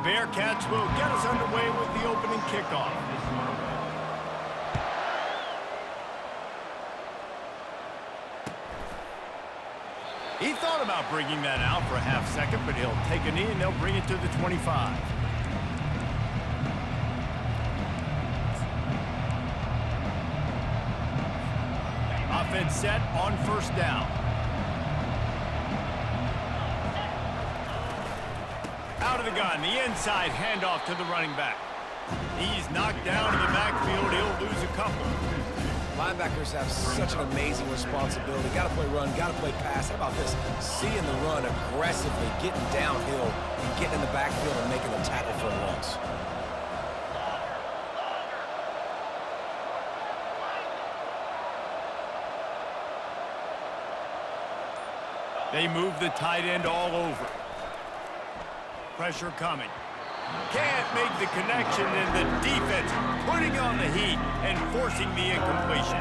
Bearcats will get us underway with the opening kickoff. He thought about bringing that out for a half second, but he'll take a knee and they'll bring it to the 25. Offense set on first down. Out of the gun, the inside handoff to the running back. He's knocked down in the backfield. He'll lose a couple. Linebackers have such an amazing responsibility. Got to play run, got to play pass. How about this? Seeing the run aggressively, getting downhill, and getting in the backfield and making a tackle for a loss. They move the tight end all over. Pressure coming. Can't make the connection, and the defense putting on the heat and forcing the incompletion.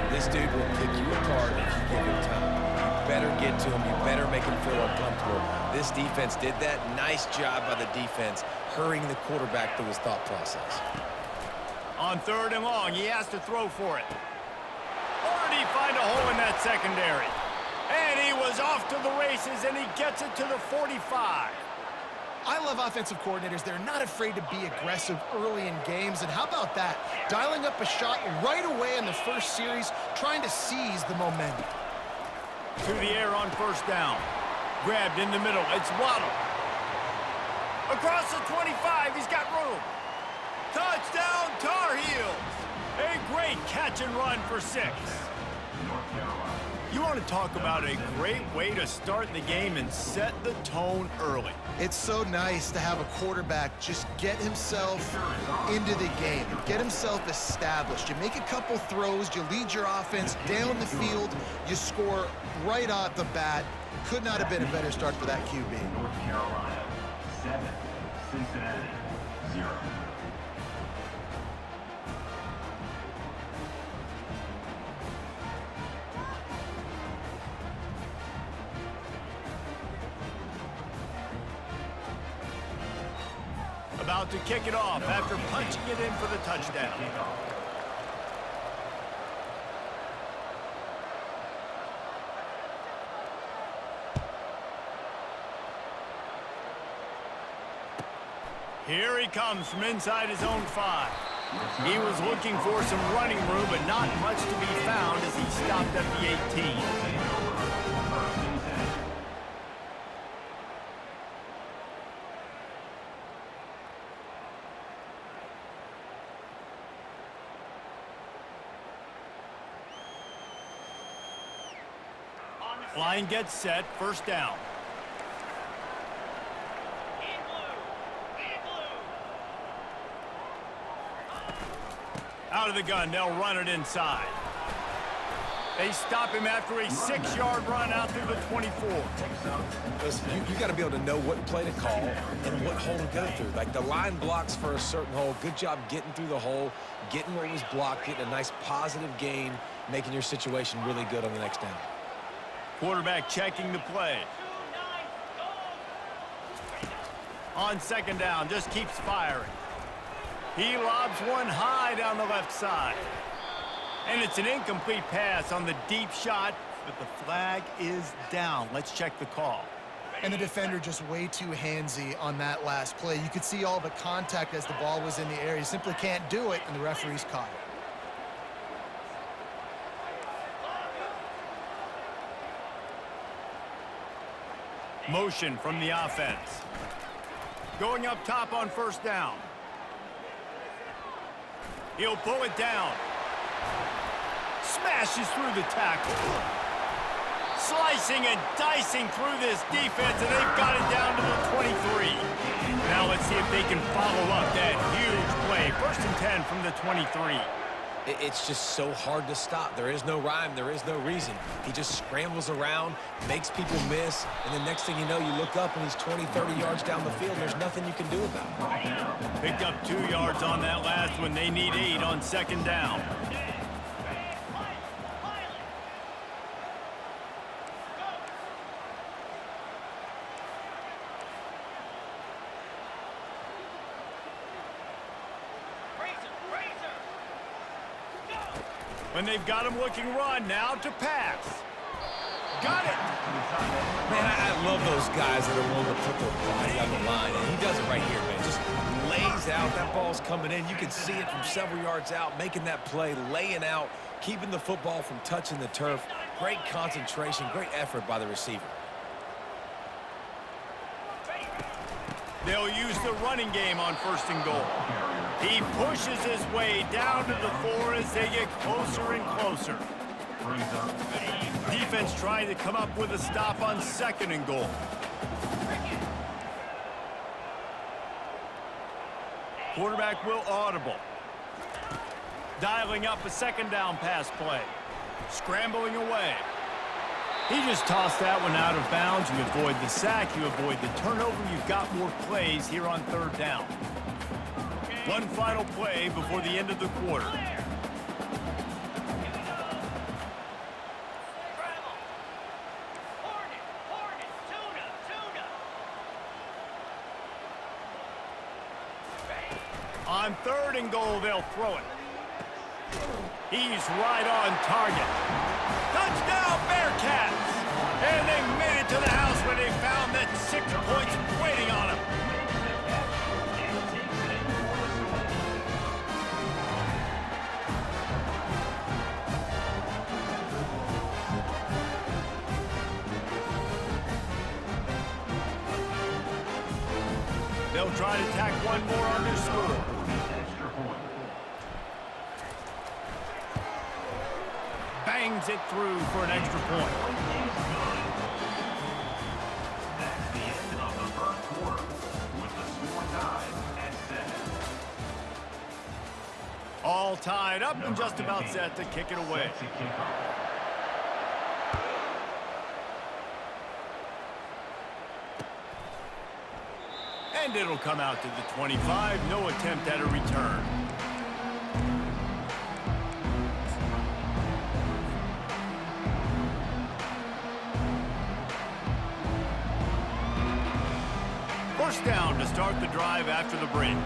This dude will pick you apart if you give him time. You better get to him. You better make him feel uncomfortable. This defense did that. Nice job by the defense, hurrying the quarterback through his thought process. On 3rd and long, he has to throw for it. Or did he find a hole in that secondary? And he was off to the races, and he gets it to the 45. I love offensive coordinators. They're not afraid to be aggressive early in games. And how about that? Dialing up a shot right away in the first series, trying to seize the momentum. To the air on first down. Grabbed in the middle. It's Waddle. Across the 25. He's got room. Touchdown, Tar Heels. A great catch and run for 6. You want to talk about a great way to start the game and set the tone early. It's so nice to have a quarterback just get himself into the game, get himself established. You make a couple throws, you lead your offense down the field, you score right off the bat. Could not have been a better start for that QB. North Carolina, 7, Cincinnati, 0. About to kick it off after punching it in for the touchdown. Here he comes from inside his own 5. He was looking for some running room, but not much to be found as he stopped at the 18. Line gets set, first down. Out of the gun, they'll run it inside. They stop him after a 6-yard run out through the 24. Listen, you got to be able to know what play to call and what hole to go through. Like the line blocks for a certain hole. Good job getting through the hole, getting where it was blocked, getting a nice positive gain, making your situation really good on the next down. Quarterback checking the play. On 2nd down, just keeps firing. He lobs one high down the left side. And it's an incomplete pass on the deep shot, but the flag is down. Let's check the call. And the defender just way too handsy on that last play. You could see all the contact as the ball was in the air. He simply can't do it, and the referee's caught it. Motion from the offense. Going up top on first down. He'll pull it down. Smashes through the tackle. Slicing and dicing through this defense, and they've got it down to the 23. Now let's see if they can follow up that huge play. 1st and 10 from the 23. It's just so hard to stop. There is no rhyme. There is no reason. He just scrambles around, makes people miss, and the next thing you know, you look up and he's 20, 30 yards down the field. There's nothing you can do about it. Picked up 2 yards on that last one. They need 8 on 2nd down. When they've got him looking run, now to pass. Got it. Man, I love those guys that are willing to put their body on the line, and he does it right here, man. Just lays out. That ball's coming in. You can see it from several yards out, making that play, laying out, keeping the football from touching the turf. Great concentration, great effort by the receiver. They'll use the running game on 1st and goal. He pushes his way down to the 4 as they get closer and closer. Defense trying to come up with a stop on 2nd and goal. Quarterback will audible. Dialing up a 2nd down pass play. Scrambling away. He just tossed that one out of bounds. You avoid the sack, you avoid the turnover. You've got more plays here on 3rd down. One final play before the end of the quarter. On 3rd and goal, they'll throw it. He's right on target. Touchdown, Bearcats! And they made it to the house where they found that 6 points waiting on them. They'll try to tack one more on their score. Bangs it through for an extra point. That's the end of the 1st quarter, with the score tied at 7. All tied up and just about set to kick it away. To kick off. And it'll come out to the 25. No attempt at a return. First down to start the drive after the break.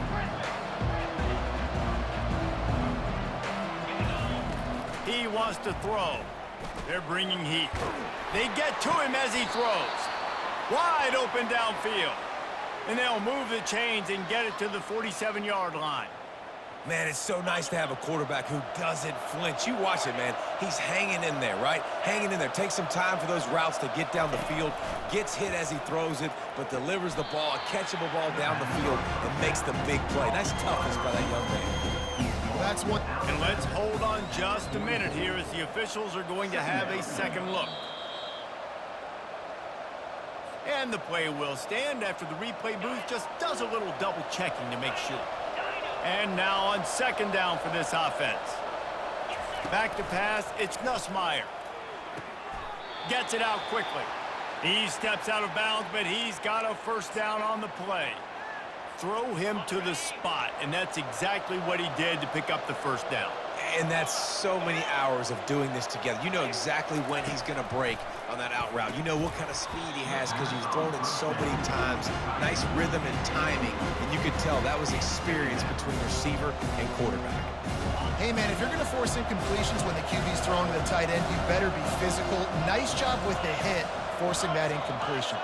He wants to throw. They're bringing heat. They get to him as he throws. Wide open downfield. And they'll move the chains and get it to the 47-yard line. Man, it's so nice to have a quarterback who doesn't flinch. You watch it, man. He's hanging in there, right? Hanging in there. Takes some time for those routes to get down the field. Gets hit as he throws it, but delivers the ball, a catchable ball down the field, and makes the big play. Nice toughness by that young man. That's what. And let's hold on just a minute here as the officials are going to have a second look. And the play will stand after the replay booth just does a little double checking to make sure. And now on 2nd down for this offense. Back to pass, it's Nussmeier. Gets it out quickly. He steps out of bounds, but he's got a 1st down on the play. Throw him to the spot, and that's exactly what he did to pick up the 1st down. And that's so many hours of doing this together. You know exactly when he's going to break on that out route. You know what kind of speed he has because he's thrown it so many times. Nice rhythm and timing, and you could tell that was experience between receiver and quarterback. Hey, man, if you're going to force incompletions when the QB's throwing to the tight end, you better be physical. Nice job with the hit, forcing that incompletion.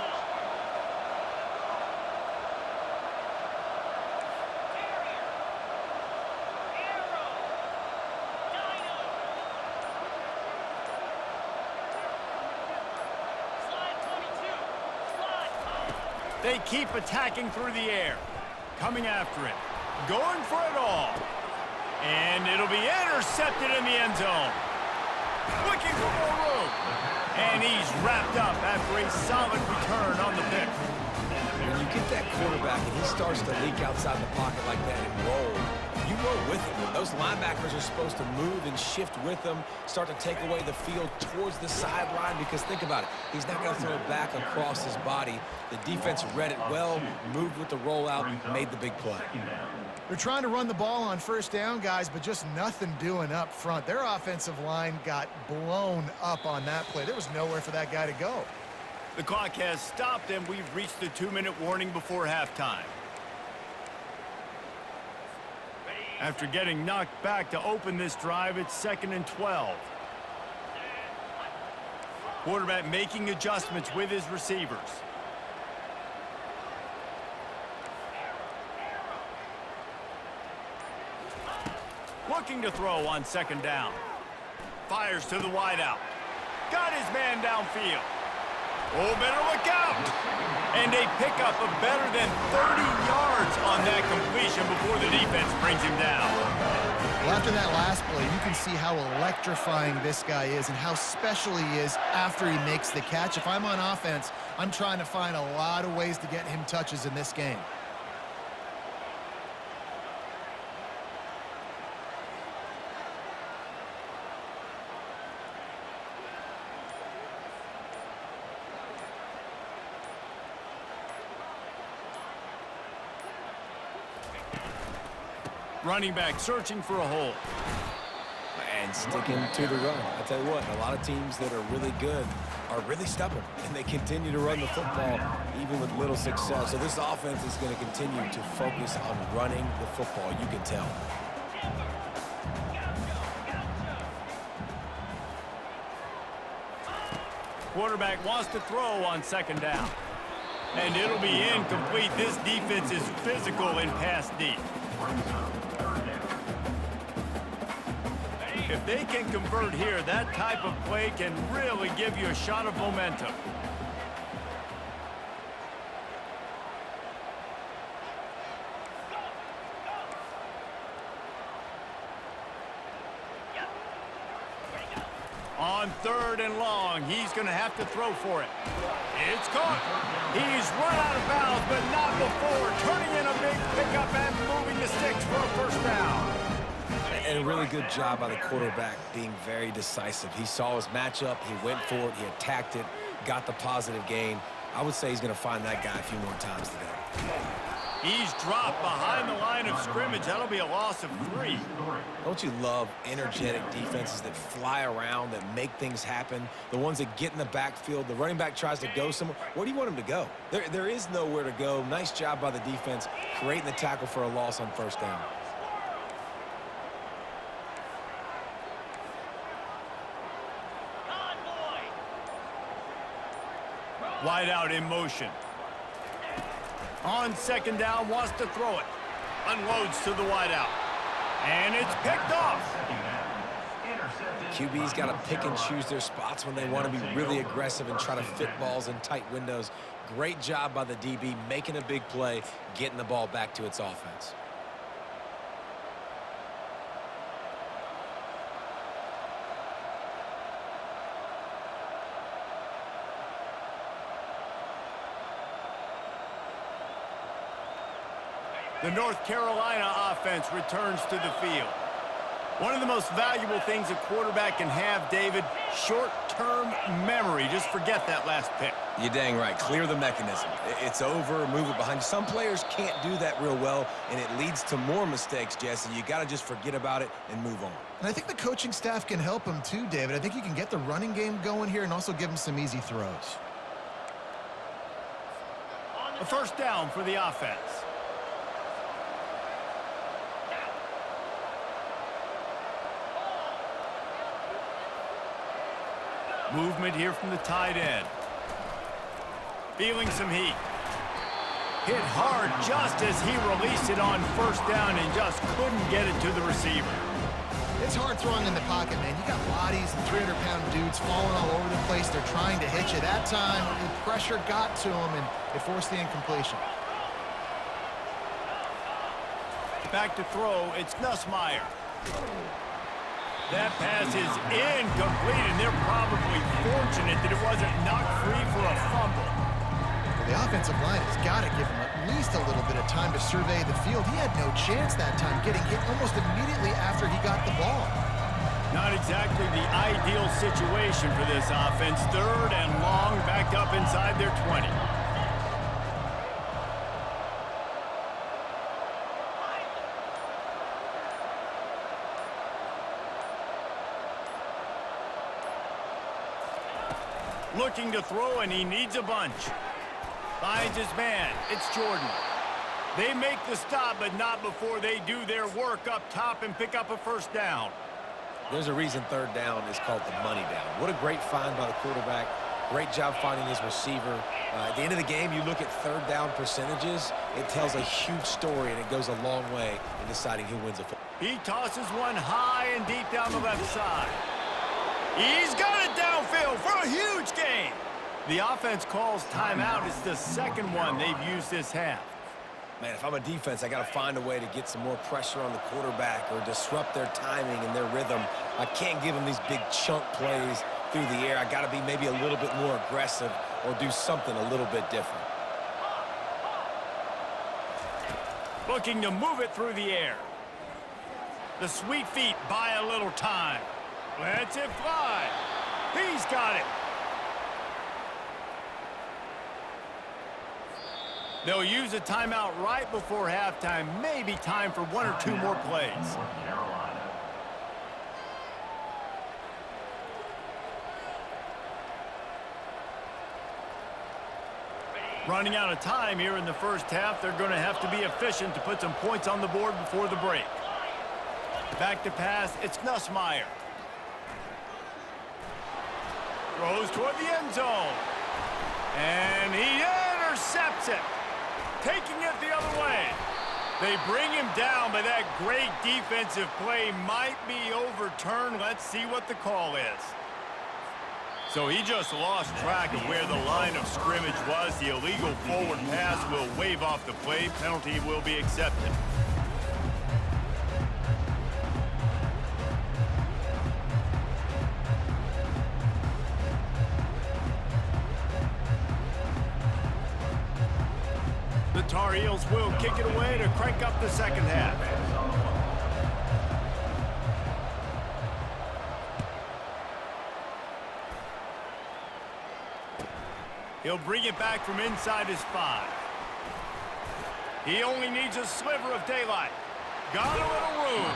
They keep attacking through the air. Coming after it. Going for it all. And it'll be intercepted in the end zone. Looking for more room. And he's wrapped up after a solid return on the pick. When you get that quarterback and he starts to leak outside the pocket like that and roll, you roll with him. Those linebackers are supposed to move and shift with him, start to take away the field towards the sideline because think about it. He's not going to throw it back across his body. The defense read it well, moved with the rollout, made the big play. They're trying to run the ball on 1st down, guys, but just nothing doing up front. Their offensive line got blown up on that play. There was nowhere for that guy to go. The clock has stopped, and we've reached the 2-minute warning before halftime. After getting knocked back to open this drive, it's 2nd and 12. Quarterback making adjustments with his receivers. Looking to throw on 2nd down. Fires to the wideout. Got his man downfield. Oh, better look out. And a pickup of better than 30 yards on that completion before the defense brings him down. Well, after that last play, you can see how electrifying this guy is and how special he is after he makes the catch. If I'm on offense, I'm trying to find a lot of ways to get him touches in this game. Running back searching for a hole. And sticking to the run. I tell you what, a lot of teams that are really good are really stubborn, and they continue to run the football even with little success. So this offense is going to continue to focus on running the football, you can tell. Quarterback wants to throw on 2nd down. And it'll be incomplete. This defense is physical in pass deep. If they can convert here, that type of play can really give you a shot of momentum. On 3rd and long, he's going to have to throw for it. It's caught. He's run out of bounds, but not before turning in a big pickup and moving the sticks for a 1st down. And a really good job by the quarterback being very decisive. He saw his matchup, he went for it, he attacked it, got the positive gain. I would say he's going to find that guy a few more times today. He's dropped behind the line of scrimmage. That'll be a loss of 3. Don't you love energetic defenses that fly around, that make things happen? The ones that get in the backfield, the running back tries to go somewhere. Where do you want him to go? There is nowhere to go. Nice job by the defense creating the tackle for a loss on 1st down. Wide out in motion. On 2nd down, wants to throw it. Unloads to the wide out. And it's picked off. QB's got to pick and choose their spots when they want to be really aggressive and try to fit balls in tight windows. Great job by the DB making a big play, getting the ball back to its offense. The North Carolina offense returns to the field. One of the most valuable things a quarterback can have, David, short-term memory. Just forget that last pick. You're dang right. Clear the mechanism. It's over, move it behind you. Some players can't do that real well, and it leads to more mistakes, Jesse. You got to just forget about it and move on. And I think the coaching staff can help him too, David. I think you can get the running game going here and also give him some easy throws. A 1st down for the offense. Movement here from the tight end. Feeling some heat. Hit hard just as he released it on 1st down and just couldn't get it to the receiver. It's hard throwing in the pocket, man. You got bodies and 300-pound dudes falling all over the place. They're trying to hit you. That time, the pressure got to him, and it forced the incompletion. Back to throw, it's Nussmeier. That pass is incomplete, and they're probably fortunate that it wasn't knocked free for a fumble. Well, the offensive line has got to give him at least a little bit of time to survey the field. He had no chance that time, getting hit almost immediately after he got the ball. Not exactly the ideal situation for this offense. 3rd and long, back up inside their 20. Looking to throw, and he needs a bunch. Finds his man. It's Jordan. They make the stop, but not before they do their work up top and pick up a first down. There's a reason third down is called the money down. What a great find by the quarterback. Great job finding his receiver. At the end of the game, you look at third down percentages, it tells a huge story, and it goes a long way in deciding who wins a football. He tosses one high and deep down the left side. He's got it downfield for a huge gain. The offense calls timeout. It's the second one they've used this half. Man, if I'm a defense, I got to find a way to get some more pressure on the quarterback or disrupt their timing and their rhythm. I can't give them these big chunk plays through the air. I got to be maybe a little bit more aggressive or do something a little bit different. Looking to move it through the air. The sweet feet buy a little time. Lets it fly. He's got it. They'll use a timeout right before halftime. Maybe time for one or two more plays. Running out of time here in the first half. They're going to have to be efficient to put some points on the board before the break. Back to pass. It's Nussmeier. Throws toward the end zone. And he intercepts it. Taking it the other way. They bring him down, but that great defensive play might be overturned. Let's see what the call is. So he just lost track of where the line of scrimmage was. The illegal forward pass will wave off the play. Penalty will be accepted. The Tar Heels will kick it away to crank up the second half. He'll bring it back from inside his 5. He only needs a sliver of daylight. Got a little room.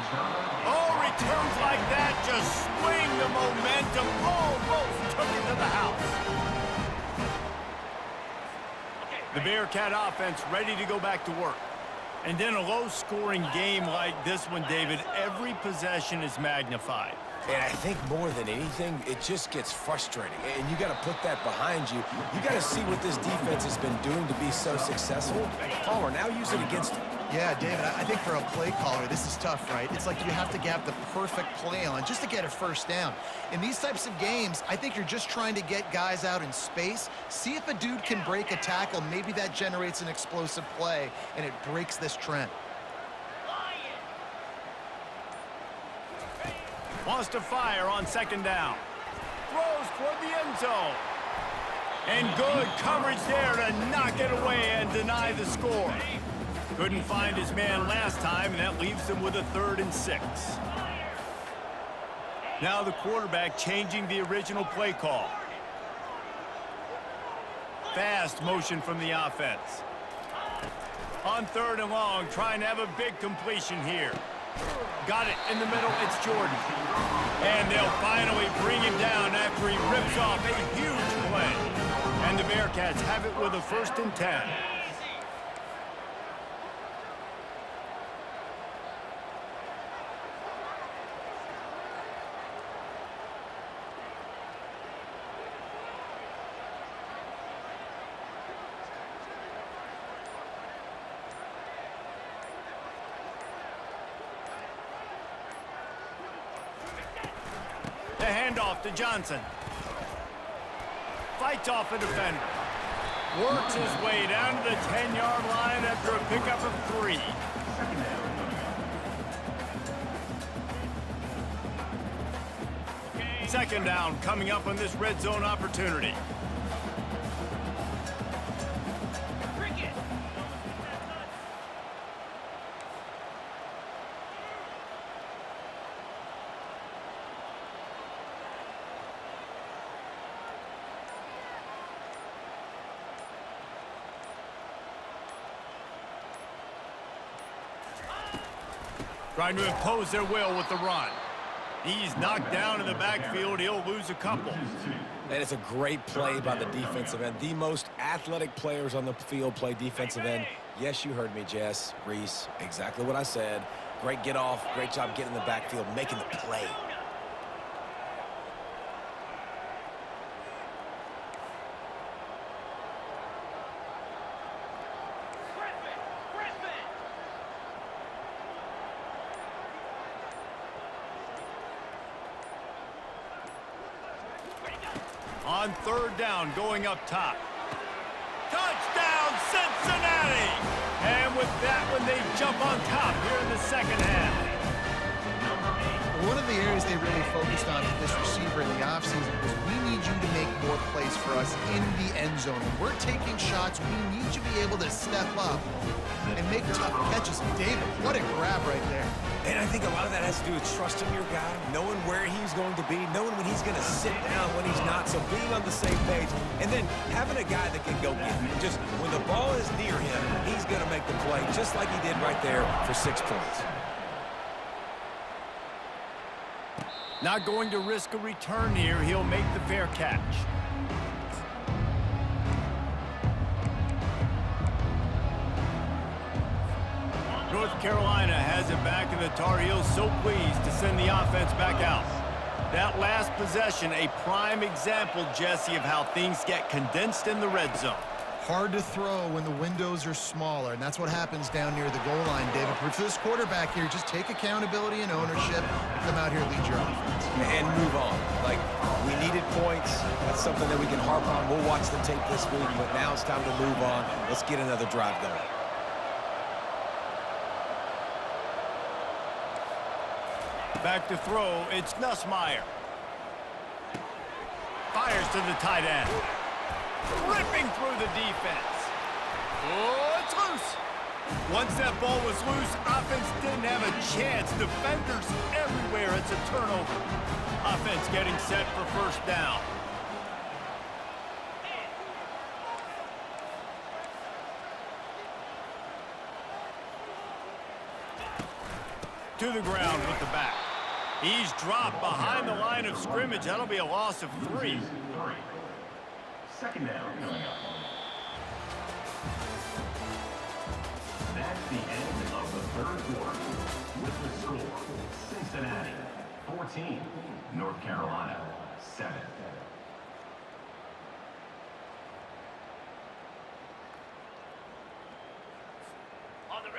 Oh, returns like that just swing the momentum. Almost took it to the house. The Bearcat offense ready to go back to work. And in a low-scoring game like this one, David, every possession is magnified. And I think more than anything, it just gets frustrating. And you got to put that behind you. You got to see what this defense has been doing to be so successful. Palmer, now use it against him. Yeah, David, I think for a play caller, this is tough, right? It's like you have to have the perfect play on just to get a first down. In these types of games, I think you're just trying to get guys out in space, see if a dude can break a tackle. Maybe that generates an explosive play, and it breaks this trend. Wants to fire on second down. Throws toward the end zone. And good coverage there to knock it away and deny the score. Couldn't find his man last time, and that leaves him with a 3rd and 6. Now the quarterback changing the original play call. Fast motion from the offense. On 3rd and long, trying to have a big completion here. Got it in the middle, it's Jordan. And they'll finally bring him down after he rips off a huge play. And the Bearcats have it with a 1st and 10. The handoff to Johnson. Fights off a defender. Works his way down to the 10-yard line after a pickup of 3. Second down coming up on this red zone opportunity. Trying to impose their will with the run. He's knocked down in the backfield. He'll lose a couple. And it's a great play by the defensive end. The most athletic players on the field play defensive end. Yes, you heard me, Jess, Reese. Exactly what I said. Great get off. Great job getting in the backfield, making the play. On third down, going up top. Touchdown, Cincinnati! And with that one, they jump on top here in the second half. One of the areas they really focused on with this receiver in the offseason was we need you to make more plays for us in the end zone. When we're taking shots, we need you to be able to step up and make tough catches. And David, what a grab right there. And I think a lot of that has to do with trusting your guy, knowing where he's going to be, knowing when he's going to sit down, when he's not, so being on the same page, and then having a guy that can go get it. Just when the ball is near him, he's going to make the play, just like he did right there for 6 points. Not going to risk a return here. He'll make the fair catch. North Carolina has it back, and the Tar Heels so pleased to send the offense back out. That last possession, a prime example, Jesse, of how things get condensed in the red zone. Hard to throw when the windows are smaller, and that's what happens down near the goal line, David. But for this quarterback here, just take accountability and ownership and come out here and lead your offense. And move on. Like, we needed points. That's something that we can harp on. We'll watch the tape this week, but now it's time to move on. Let's get another drive going. Back to throw, it's Nussmeier. Fires to the tight end. Ripping through the defense. Oh, it's loose. Once that ball was loose, offense didn't have a chance. Defenders everywhere. It's a turnover. Offense getting set for first down. To the ground with the back. He's dropped behind the line of scrimmage. That'll be a loss of 3. Second down coming up. That's the end of the third quarter. With the score, Cincinnati 14, North Carolina 7.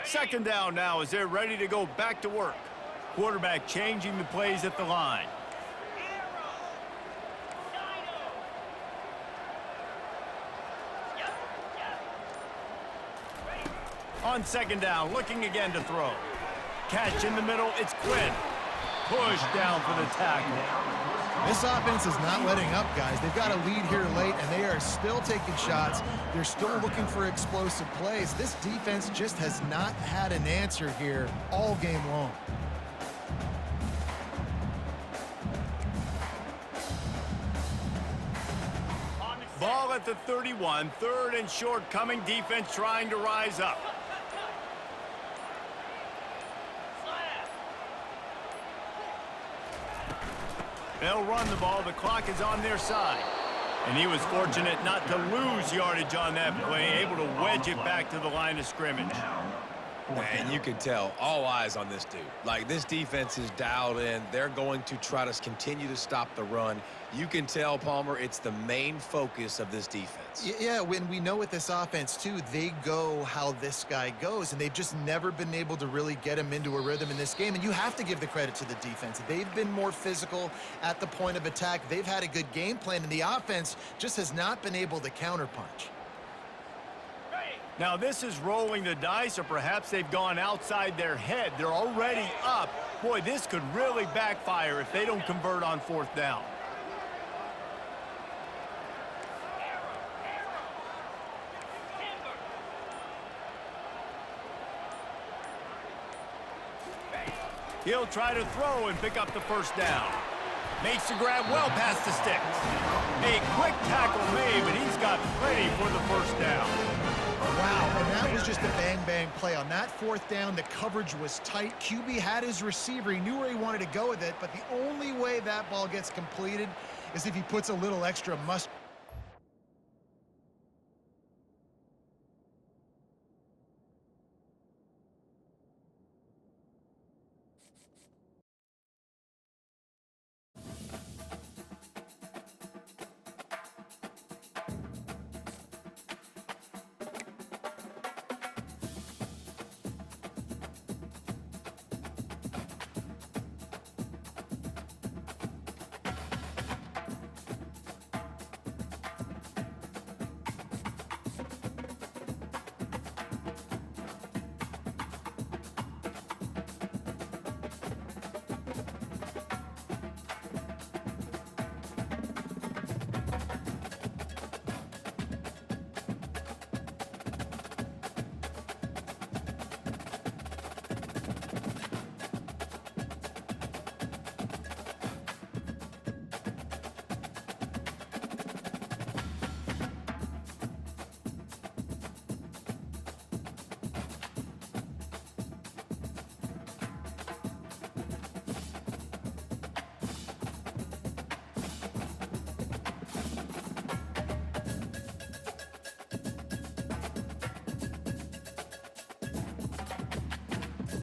Second down now as they're ready to go back to work. Quarterback changing the plays at the line. On second down, looking again to throw. Catch in the middle, it's Quinn. Push down for the tackle. This offense is not letting up, guys. They've got a lead here late, and they are still taking shots. They're still looking for explosive plays. This defense just has not had an answer here all game long. Ball at the 31, third and short coming, defense trying to rise up. They'll run the ball. The clock is on their side. And he was fortunate not to lose yardage on that play, able to wedge it back to the line of scrimmage. And you can tell, all eyes on this dude. Like, this defense is dialed in. They're going to try to continue to stop the run. You can tell, Palmer, it's the main focus of this defense. Yeah, when we know with this offense, too, they go how this guy goes, and they've just never been able to really get him into a rhythm in this game. And you have to give the credit to the defense. They've been more physical at the point of attack. They've had a good game plan, and the offense just has not been able to counterpunch. Now, this is rolling the dice, or perhaps they've gone outside their head. They're already up. Boy, this could really backfire if they don't convert on fourth down. He'll try to throw and pick up the first down. Makes the grab well past the sticks. A quick tackle made, but he's got plenty for the first down. Wow, and that was just a bang-bang play. On that fourth down, the coverage was tight. QB had his receiver. He knew where he wanted to go with it, but the only way that ball gets completed is if he puts a little extra mustard